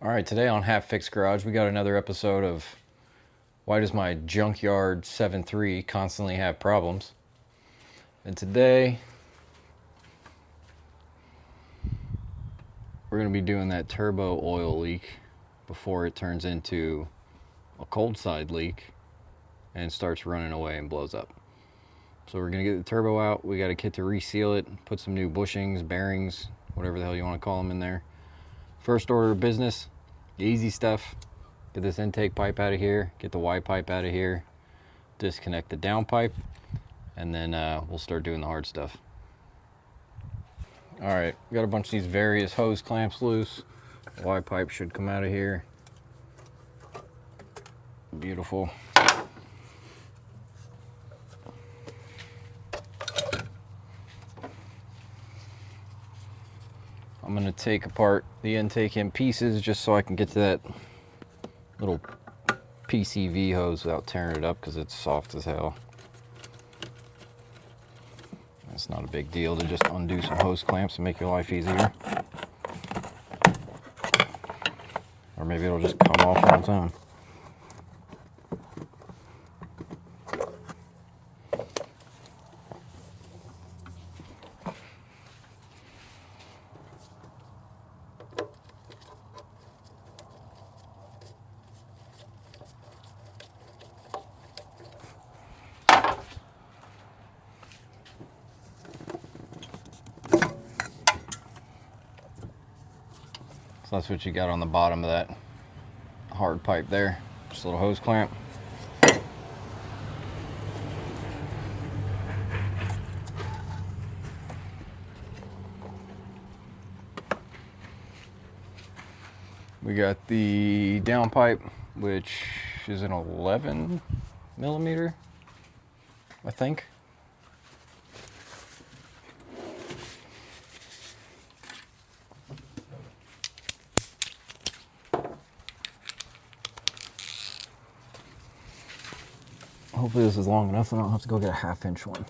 All right, today on Half Fixed Garage, we got another episode of why does my junkyard 7.3 constantly have problems? And today, we're going to be doing that turbo oil leak before it turns into a cold side leak and starts running away and blows up. So we're going to get the turbo out. We got a kit to reseal it, put some new bushings, bearings, whatever the hell you want to call them in there. First order of business, easy stuff. Get this intake pipe out of here, get the Y pipe out of here, disconnect the down pipe, and then we'll start doing the hard stuff. All right, we got a bunch of these various hose clamps loose. The Y pipe should come out of here. Beautiful. I'm gonna take apart the intake in pieces just so I can get to that little PCV hose without tearing it up because it's soft as hell. It's not a big deal to just undo some hose clamps and make your life easier. Or maybe it'll just come off on its own. So that's what you got on the bottom of that hard pipe there. Just a little hose clamp. We got the down pipe, which is an 11 millimeter, I think. Hopefully this is long enough so I don't have to go get a 1/2 inch one.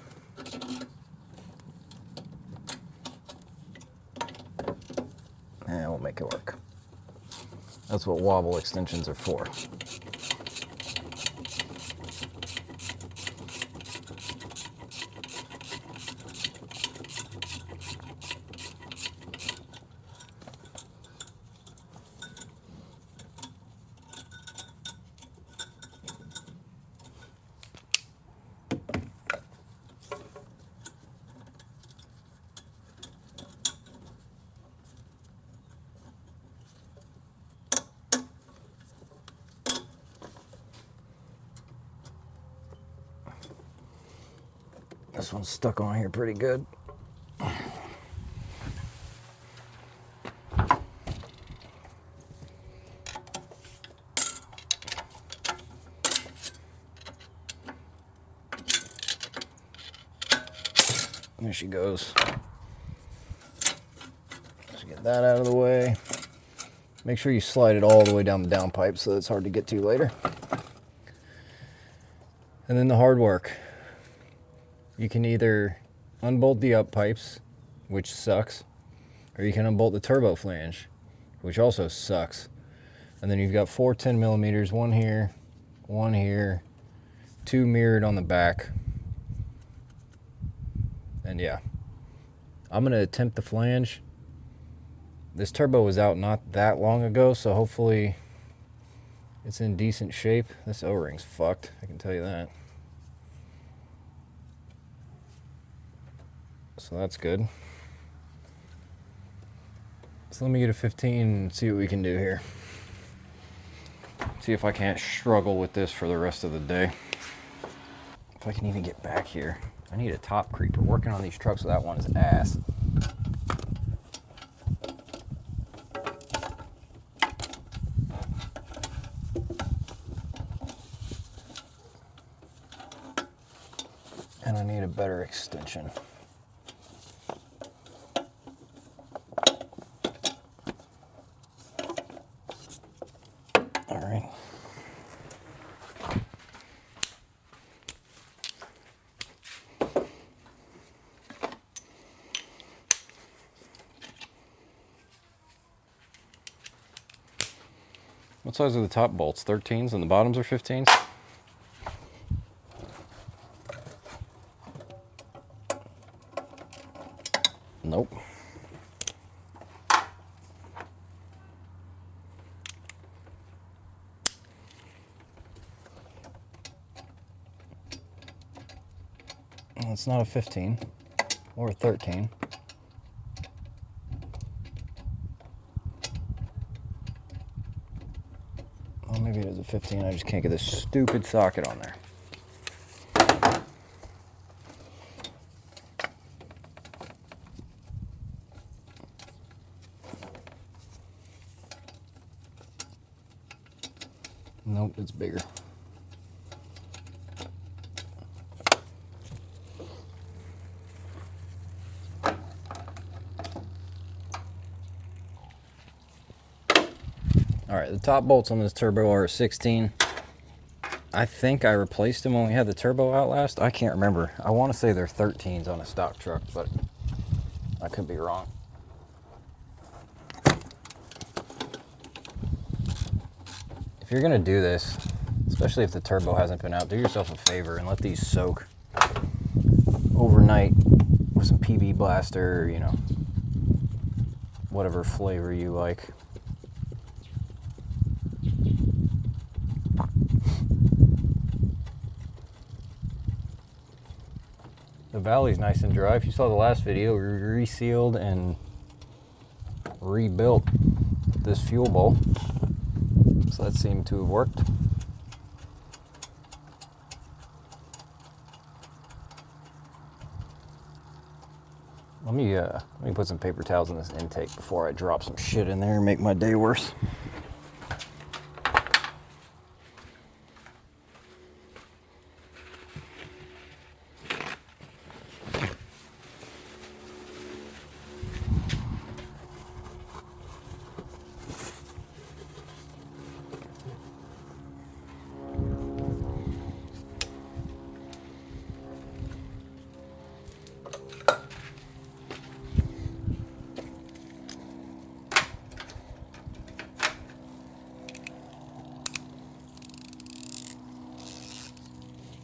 And we'll make it work. That's what wobble extensions are for. This one's stuck on here pretty good. There she goes. Just get that out of the way. Make sure you slide it all the way down the down pipe so it's hard to get to later. And then the hard work. You can either unbolt the up pipes, which sucks, or you can unbolt the turbo flange, which also sucks. And then you've got 4 10 millimeters, one here, 2 mirrored on the back. And yeah, I'm gonna attempt the flange. This turbo was out not that long ago, so hopefully it's in decent shape. This O-ring's fucked, I can tell you that. So that's good. So let me get a 15 and see what we can do here. See if I can't struggle with this for the rest of the day. If I can even get back here. I need a top creeper. Working on these trucks without one is ass. And I need a better extension. All right. What size are the top bolts? 13s and the bottoms are 15s? Nope. Well, it's not a 15 or a 13. Well, maybe it is a 15. I just can't get this stupid socket on there. Nope, it's bigger. All right, the top bolts on this turbo are 16. I think I replaced them when we had the turbo out last. I can't remember. I want to say they're 13s on a stock truck, but I could be wrong. If you're gonna do this, especially if the turbo hasn't been out, do yourself a favor and let these soak overnight with some PB Blaster, you know, whatever flavor you like. The valley's nice and dry. If you saw the last video, we resealed and rebuilt this fuel bowl. So that seemed to have worked. Let me put some paper towels in this intake before I drop some shit in there and make my day worse.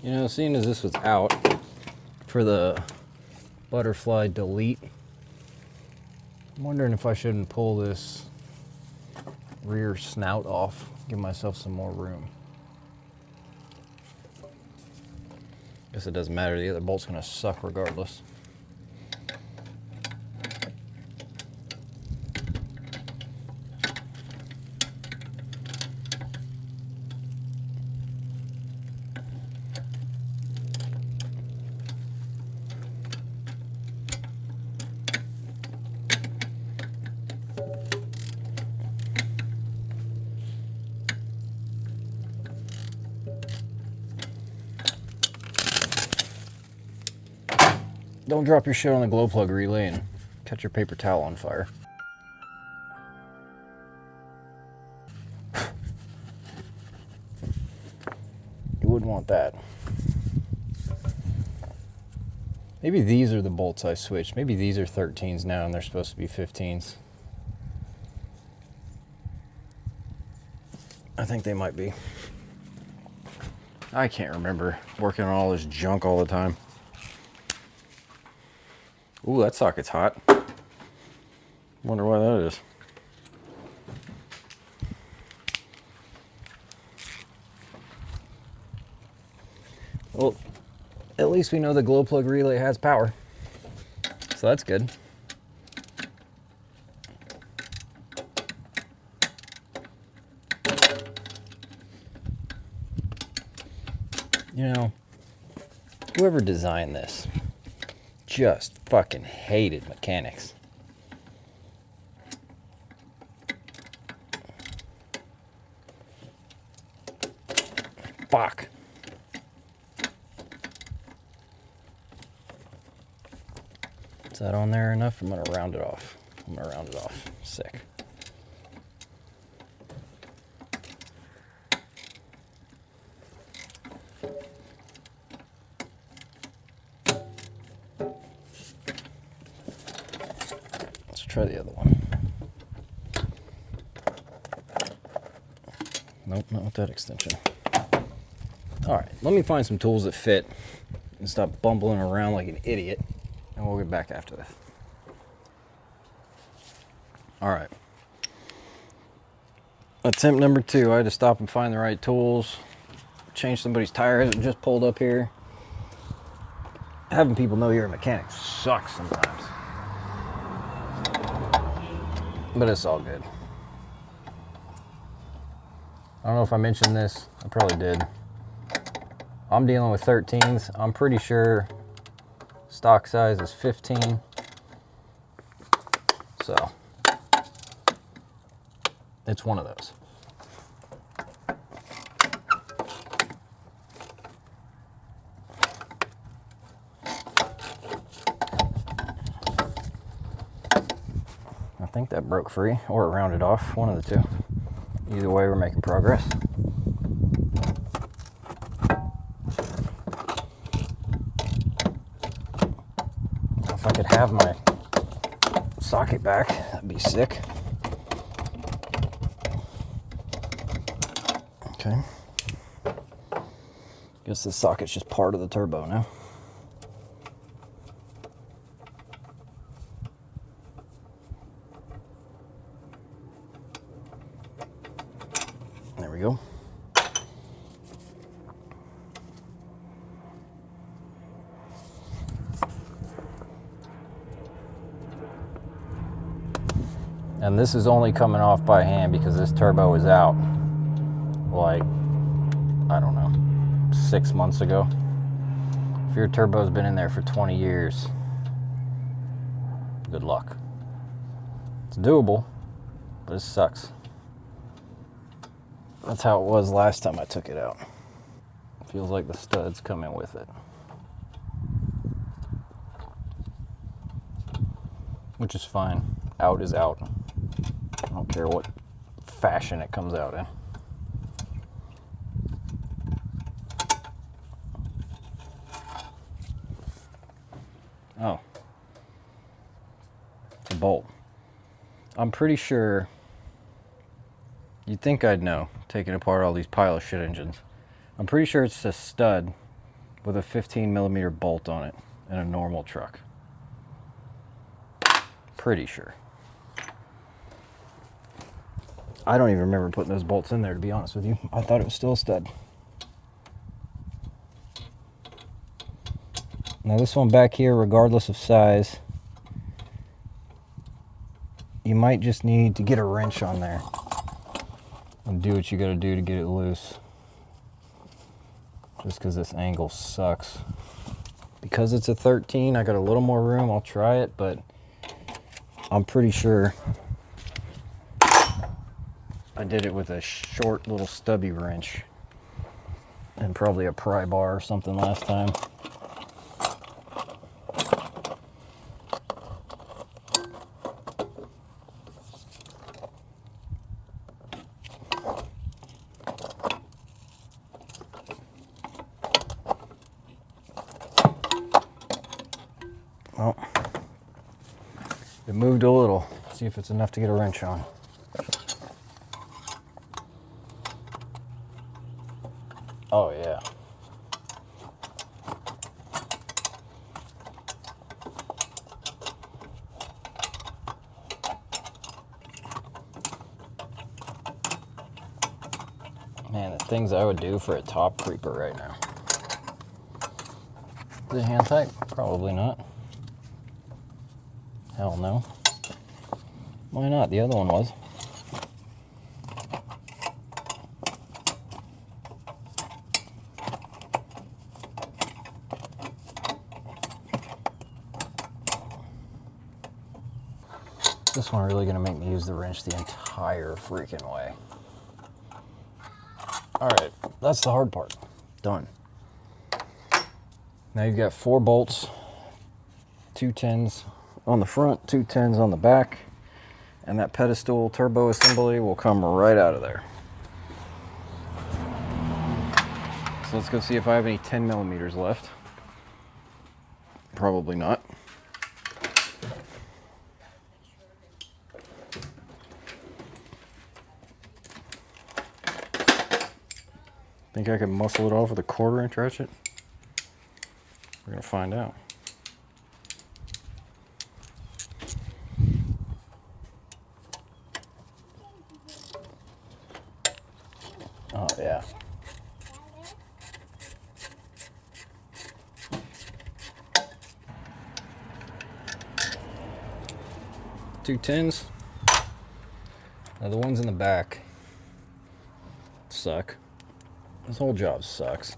You know, seeing as this was out for the butterfly delete, I'm wondering if I shouldn't pull this rear snout off, give myself some more room. Guess it doesn't matter, the other bolt's gonna suck regardless. Don't drop your shit on the glow plug relay and catch your paper towel on fire. You wouldn't want that. Maybe these are the bolts I switched. Maybe these are 13s now and they're supposed to be 15s. I think they might be. I can't remember working on all this junk all the time. Ooh, that socket's hot. Wonder why that is. Well, at least we know the glow plug relay has power. So that's good. You know, whoever designed this just fucking hated mechanics. Fuck. Is that on there enough? I'm gonna round it off. Sick. Let's try the other one. Nope, not with that extension. All right, let me find some tools that fit and stop bumbling around like an idiot, and we'll get back after this. All right. Attempt number 2, I had to stop and find the right tools, change somebody's tires that just pulled up here. Having people know you're a mechanic sucks sometimes, but it's all good. I don't know if I mentioned this, I probably did. I'm dealing with 13s. I'm pretty sure stock size is 15. So it's one of those. I think that broke free, or it rounded off, one of the two. Either way, we're making progress. If I could have my socket back, that'd be sick. Okay. Guess the socket's just part of the turbo now. There we go. And this is only coming off by hand because this turbo is out like, I don't know, 6 months ago. If your turbo's been in there for 20 years, good luck. It's doable, but it sucks. That's how it was last time I took it out. Feels like the studs come in with it. Which is fine. Out is out. I don't care what fashion it comes out in. Oh. It's a bolt. I'm pretty sure, you'd think I'd know, taking apart all these pile of shit engines. I'm pretty sure it's a stud with a 15mm bolt on it in a normal truck. Pretty sure. I don't even remember putting those bolts in there, to be honest with you. I thought it was still a stud. Now this one back here, regardless of size, you might just need to get a wrench on there and do what you gotta do to get it loose. Just because this angle sucks. Because it's a 13, I got a little more room, I'll try it, but I'm pretty sure I did it with a short little stubby wrench and probably a pry bar or something last time. Well, it moved a little. See if it's enough to get a wrench on. Oh yeah. Man, the things I would do for a top creeper right now. Is it hand tight? Probably not. Hell no. Why not? The other one was. This one really gonna make me use the wrench the entire freaking way. All right, that's the hard part. Done. Now you've got 4 bolts, 2 10s on the front, 2 10s on the back, and that pedestal turbo assembly will come right out of there. So let's go see if I have any 10mm left. Probably not. Think I can muscle it off with a 1/4-inch ratchet? We're gonna find out. Oh yeah. Two tins. Now the ones in the back suck. This whole job sucks.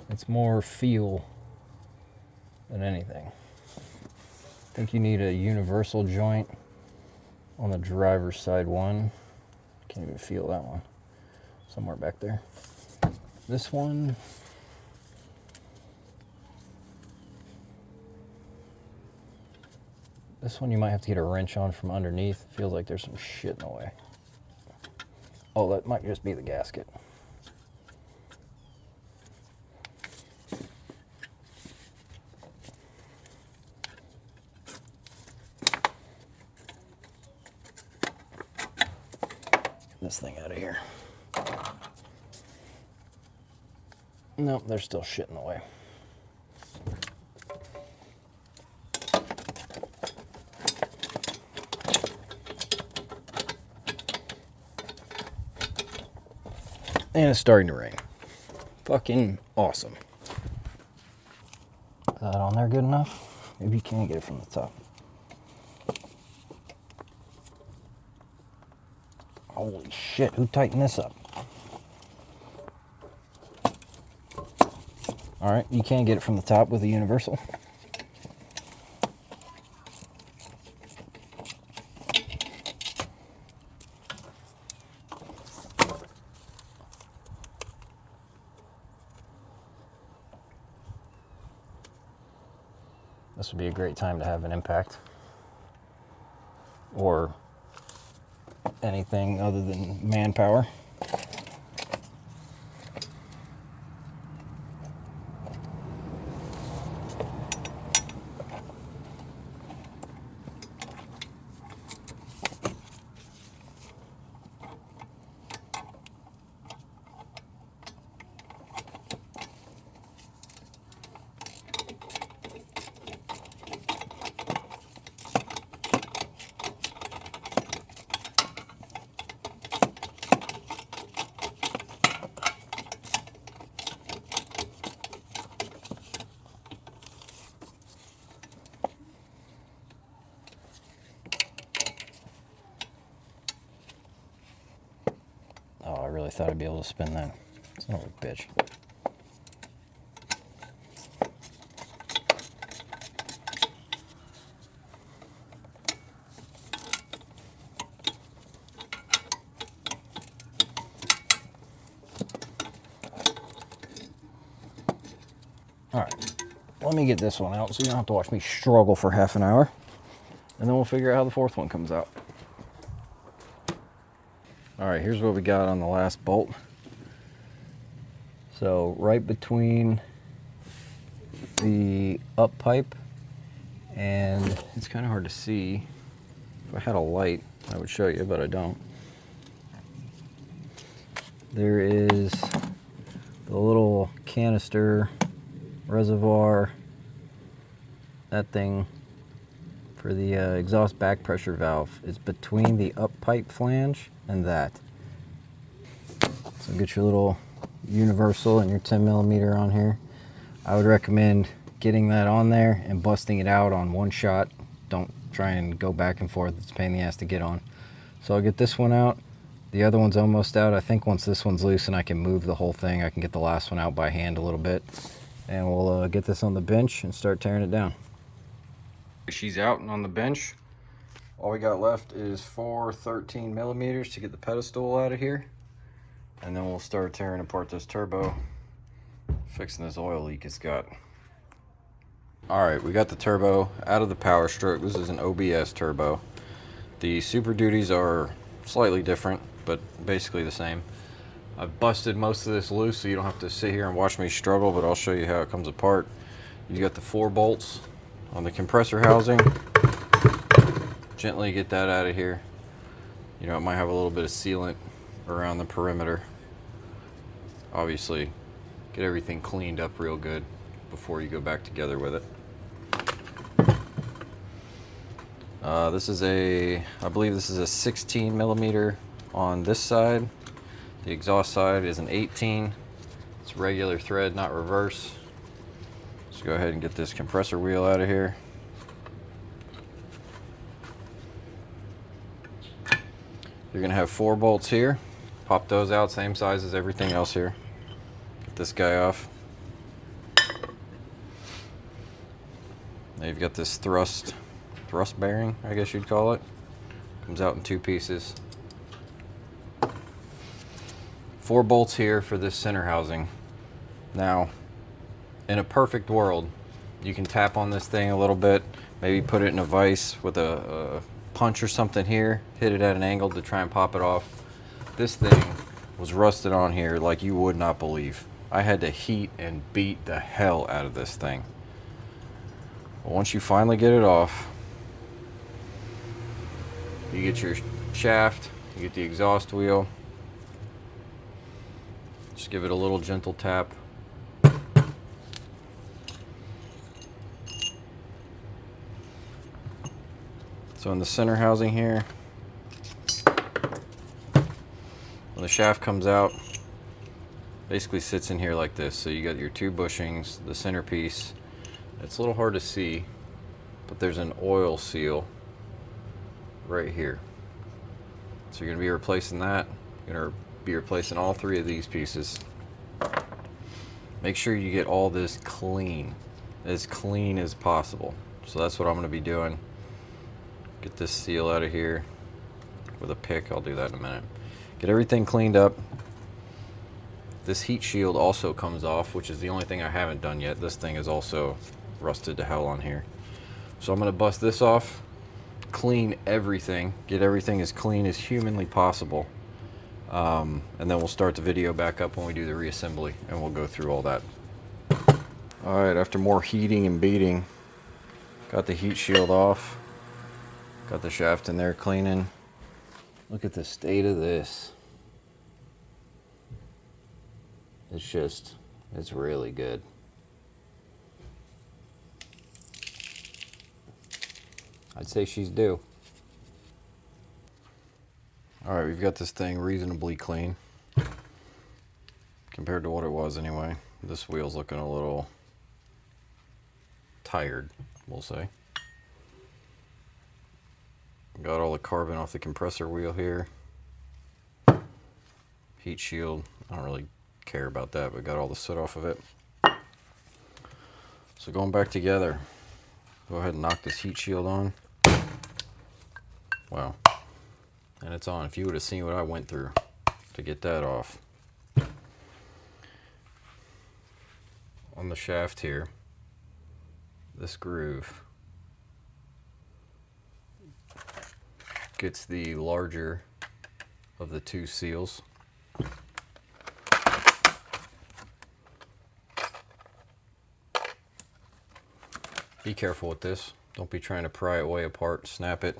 It's more feel than anything. I think you need a universal joint on the driver's side one. Can't even feel that one. Somewhere back there. This one. This one you might have to get a wrench on from underneath. Feels like there's some shit in the way. Oh, that might just be the gasket. Get this thing out of here. Nope, there's still shit in the way. And it's starting to rain. Fucking awesome. Is that on there good enough? Maybe you can't get it from the top. Holy shit, who tightened this up? Alright, you can get it from the top with a universal. This would be a great time to have an impact. Or anything other than manpower. Oh, I really thought I'd be able to spin that. Son of a bitch. All right, let me get this one out so you don't have to watch me struggle for half an hour. And then we'll figure out how the fourth one comes out. All right, here's what we got on the last bolt. So right between the up pipe, and it's kind of hard to see. If I had a light, I would show you, but I don't. There is the little canister reservoir, that thing for the exhaust back pressure valve is between the up pipe flange and that. So get your little universal and your 10mm on here. I would recommend getting that on there and busting it out on one shot. Don't try and go back and forth. It's a pain in the ass to get on. So I'll get this one out. The other one's almost out. I think once this one's loose and I can move the whole thing, I can get the last one out by hand a little bit. And we'll get this on the bench and start tearing it down. She's out and on the bench. All we got left is 4 13mm to get the pedestal out of here. And then we'll start tearing apart this turbo, fixing this oil leak it's got. All right, we got the turbo out of the Power Stroke. This is an OBS turbo. The Super Duties are slightly different, but basically the same. I've busted most of this loose so you don't have to sit here and watch me struggle, but I'll show you how it comes apart. You got the 4 bolts on the compressor housing. Gently get that out of here. You know, it might have a little bit of sealant around the perimeter. obviously get everything cleaned up real good before you go back together with it. This is I believe this is a 16 millimeter on this side. The exhaust side is an 18. It's regular thread, not reverse. Let's go ahead and get this compressor wheel out of here. You're gonna have 4 bolts here. Pop those out, same size as everything else here. Get this guy off. Now you've got this thrust bearing, I guess you'd call it. Comes out in 2 pieces. 4 bolts here for this center housing. Now, in a perfect world, you can tap on this thing a little bit, maybe put it in a vise with a punch or something here, hit it at an angle to try and pop it off. This thing was rusted on here like you would not believe. I had to heat and beat the hell out of this thing. But once you finally get it off, you get your shaft, you get the exhaust wheel. Just give it a little gentle tap. So in the center housing here, when the shaft comes out, basically sits in here like this. So you got your 2 bushings, the centerpiece. It's a little hard to see, but there's an oil seal right here. So you're going to be replacing that. You're going to be replacing all 3 of these pieces. Make sure you get all this clean as possible. So that's what I'm going to be doing. Get this seal out of here with a pick. I'll do that in a minute. Get everything cleaned up. This heat shield also comes off, which is the only thing I haven't done yet. This thing is also rusted to hell on here. So I'm going to bust this off, clean everything, get everything as clean as humanly possible. And then we'll start the video back up when we do the reassembly, and we'll go through all that. Alright, after more heating and beating, got the heat shield off, got the shaft in there cleaning. Look at the state of this. It's really good. I'd say she's due. Alright, we've got this thing reasonably clean. Compared to what it was anyway. This wheel's looking a little tired, we'll say. Got all the carbon off the compressor wheel here. Heat shield, I don't really care about that, but got all the soot off of it. So going back together, go ahead and knock this heat shield on. Wow. And it's on. If you would have seen what I went through to get that off. On the shaft here, this groove gets the larger of the 2 seals. Be careful with this. Don't be trying to pry it way apart. Snap it.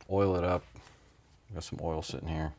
Oil it up. Got some oil sitting here.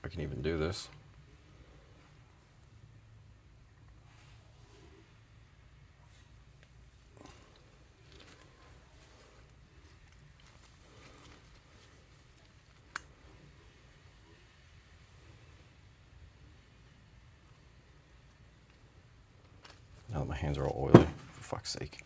I can even do this. Now that my hands are all oily, for fuck's sake.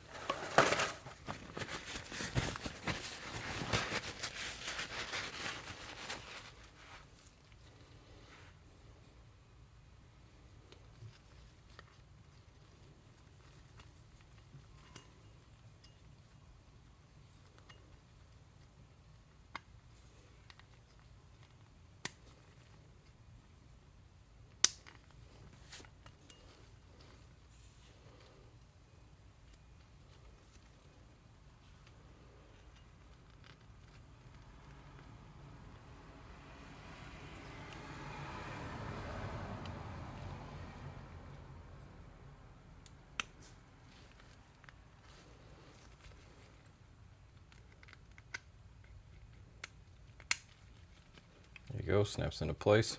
you go, snaps into place.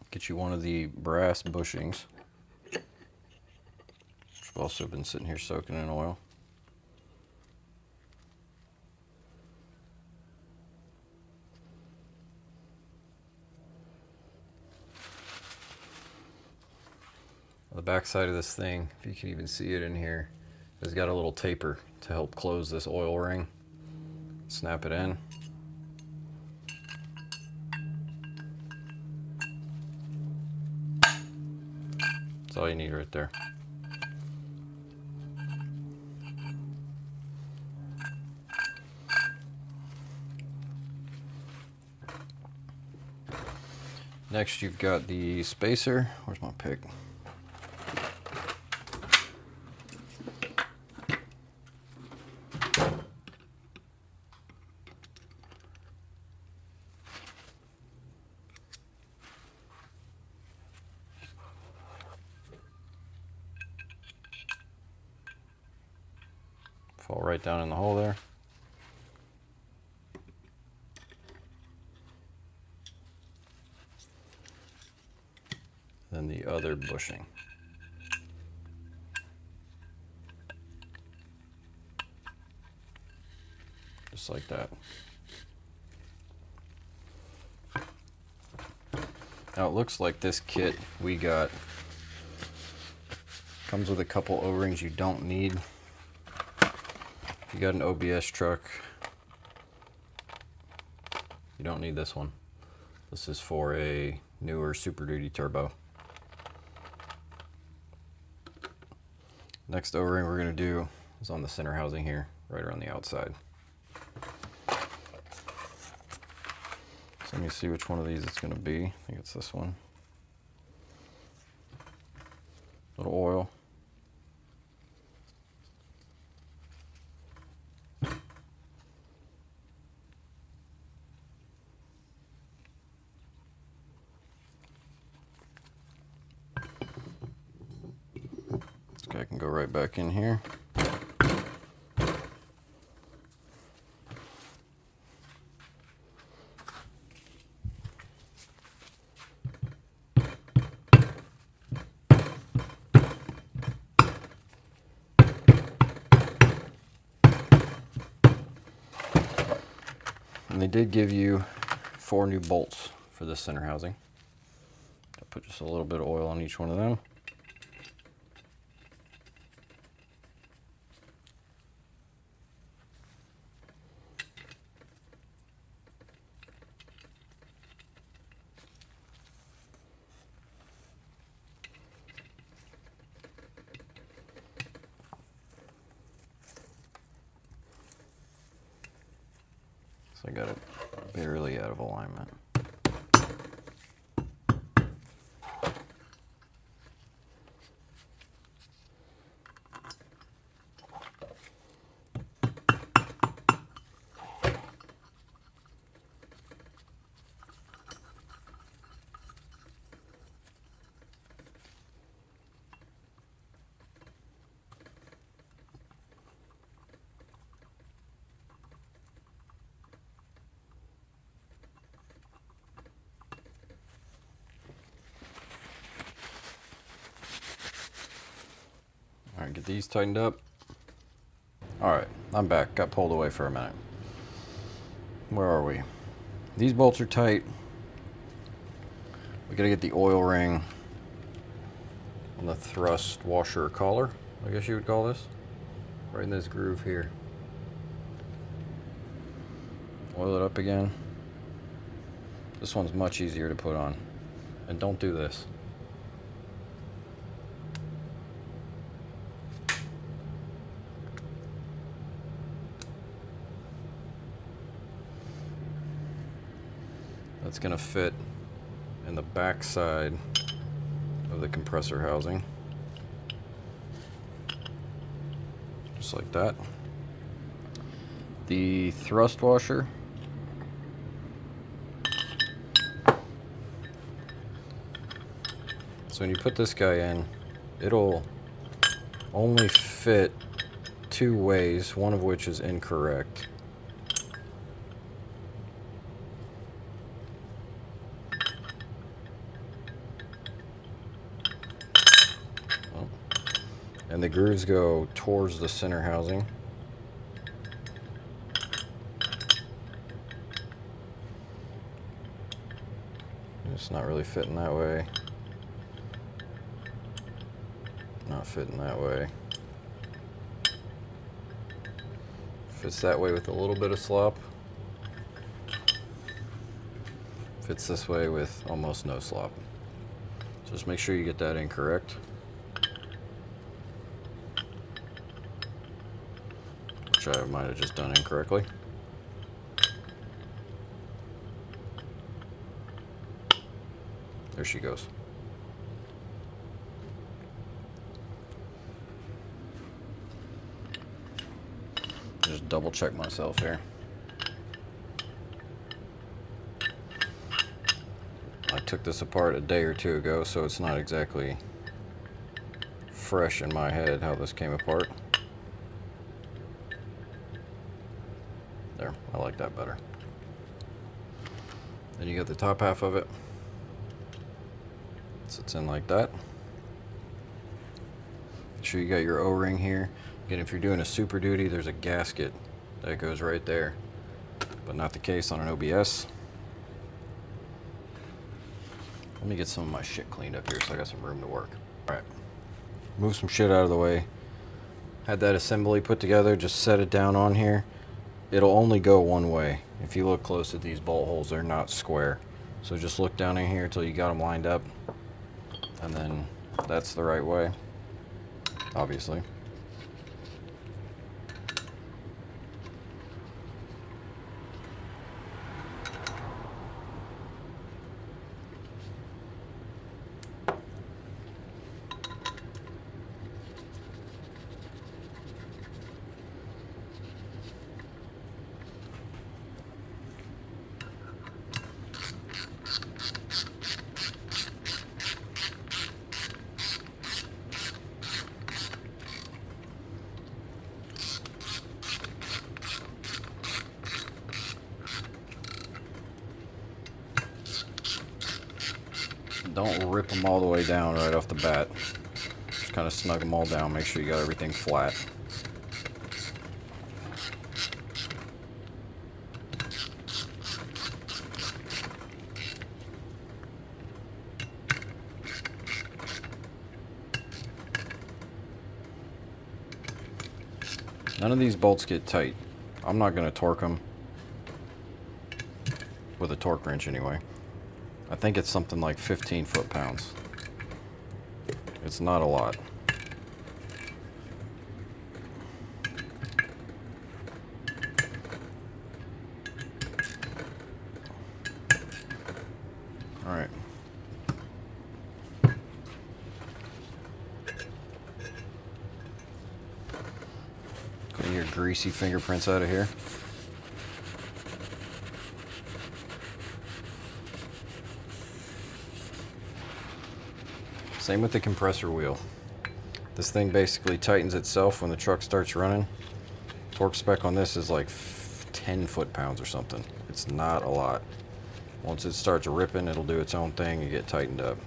Get you one of the brass bushings, which have also been sitting here soaking in oil. The back side of this thing, if you can even see it in here, has got a little taper to help close this oil ring. Snap it in. That's all you need right there. Next you've got the spacer. Where's my pick? Fall right down in the hole there. Then the other bushing. Just like that. Now it looks like this kit we got comes with a couple O-rings you don't need. If you got an OBS truck, you don't need this one. This is for a newer Super Duty turbo. Next O-ring we're going to do is on the center housing here, right around the outside. So let me see which one of these it's going to be. I think it's this one. Little oil. This guy can go right back in here. And they did give you 4 new bolts for this center housing. I'll put just a little bit of oil on each one of them. So I got it barely out of alignment. All right, get these tightened up. All right, I'm back. Got pulled away for a minute. Where are we? These bolts are tight. We gotta get the oil ring on the thrust washer or collar, I guess you would call this. Right in this groove here. Oil it up again. This one's much easier to put on. And don't do this. That's going to fit in the back side of the compressor housing. Just like that. The thrust washer. So when you put this guy in, it'll only fit 2 ways, one of which is incorrect. And the grooves go towards the center housing. It's not really fitting that way. Not fitting that way. Fits that way with a little bit of slop. Fits this way with almost no slop. So just make sure you get that in correct. Which I might have just done incorrectly. There she goes. Just double check myself here. I took this apart a day or two ago, so it's not exactly fresh in my head how this came apart. There, I like that better. Then you got the top half of it. Sits in like that. Make sure you got your O-ring here. Again, if you're doing a Super Duty, there's a gasket that goes right there, but not the case on an OBS. Let me get some of my shit cleaned up here so I got some room to work. All right, move some shit out of the way. Had that assembly put together, just set it down on here. It'll only go one way. If you look close at these bolt holes, they're not square. So just look down in here until you got them lined up. And then that's the right way, obviously. Don't rip them all the way down right off the bat. Just kind of snug them all down. Make sure you got everything flat. None of these bolts get tight. I'm not going to torque them with a torque wrench anyway. I think it's something like 15 foot-pounds. It's not a lot. All right. Clean your greasy fingerprints out of here. Same with the compressor wheel. This thing basically tightens itself when the truck starts running. Torque spec on this is like 10 foot-pounds or something. It's not a lot. Once it starts ripping, it'll do its own thing and get tightened up.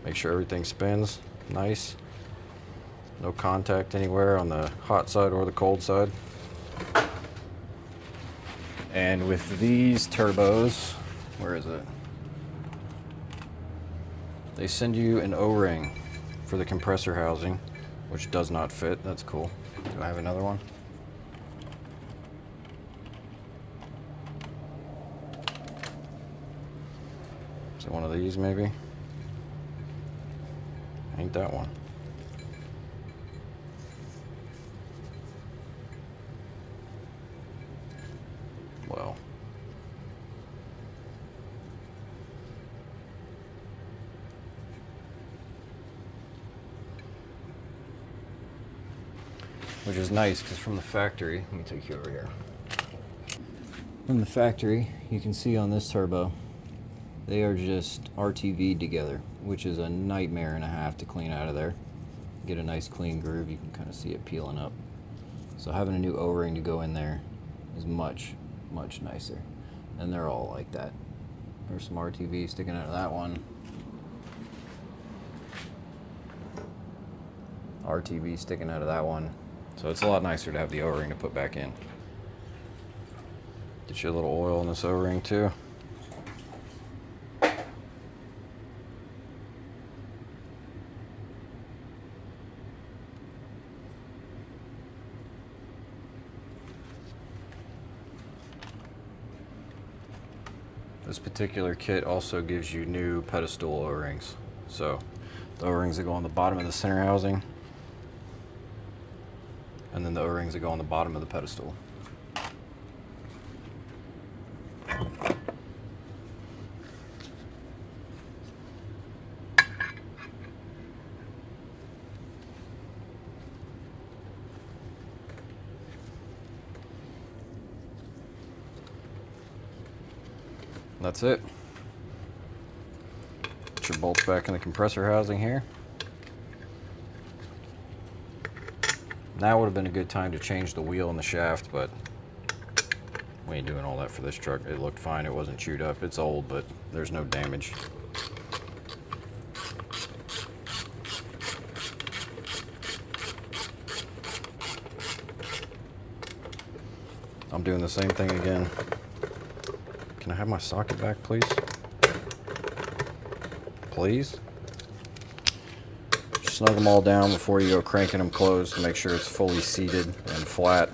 Make sure everything spins nice. No contact anywhere on the hot side or the cold side. And with these turbos, where is it? They send you an O-ring for the compressor housing, which does not fit. That's cool. Do I have another one? Is it one of these maybe? Ain't that one. Well. Which is nice because from the factory, let me take you over here. From the factory, you can see on this turbo, they are just RTV'd together, which is a nightmare and a half to clean out of there. Get a nice clean groove, you can kind of see it peeling up. So having a new O-ring to go in there is much, much nicer. And they're all like that. There's some RTV sticking out of that one. RTV sticking out of that one. So it's a lot nicer to have the O-ring to put back in. Get you a little oil in this O-ring too. This particular kit also gives you new pedestal O-rings. So the O-rings that go on the bottom of the center housing, and then the O-rings that go on the bottom of the pedestal. That's it. Put your bolts back in the compressor housing here. Now would have been a good time to change the wheel and the shaft, but we ain't doing all that for this truck. It looked fine, it wasn't chewed up. It's old, but there's no damage. I'm doing the same thing again. Can I have my socket back, please? Please? Snug them all down before you go cranking them closed to make sure it's fully seated and flat.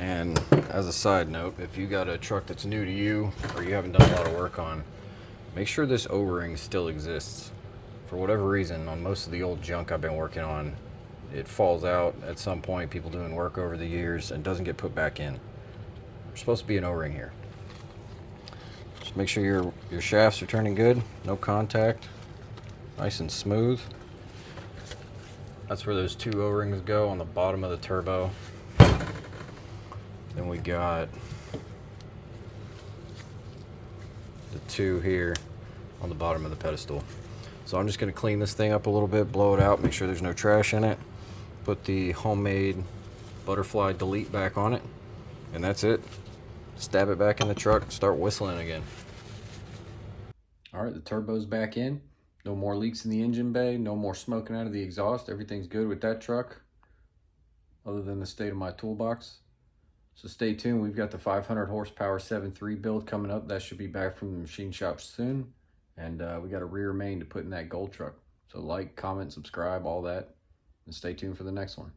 And as a side note, if you got a truck that's new to you or you haven't done a lot of work on, make sure this O-ring still exists. For whatever reason, on most of the old junk I've been working on, it falls out at some point, people doing work over the years, and doesn't get put back in. There's supposed to be an O-ring here. Just make sure your shafts are turning good, no contact, nice and smooth. That's where those two O-rings go, on the bottom of the turbo. Then we got the two here on the bottom of the pedestal. So I'm just going to clean this thing up a little bit, blow it out, make sure there's no trash in it. Put the homemade butterfly delete back on it, and that's it. Stab it back in the truck, start whistling again. All right, the turbo's back in. No more leaks in the engine bay, no more smoking out of the exhaust. Everything's good with that truck, other than the state of my toolbox. So stay tuned. We've got the 500 horsepower 7.3 build coming up. That should be back from the machine shop soon. And we got a rear main to put in that gold truck. So like, comment, subscribe, all that. And stay tuned for the next one.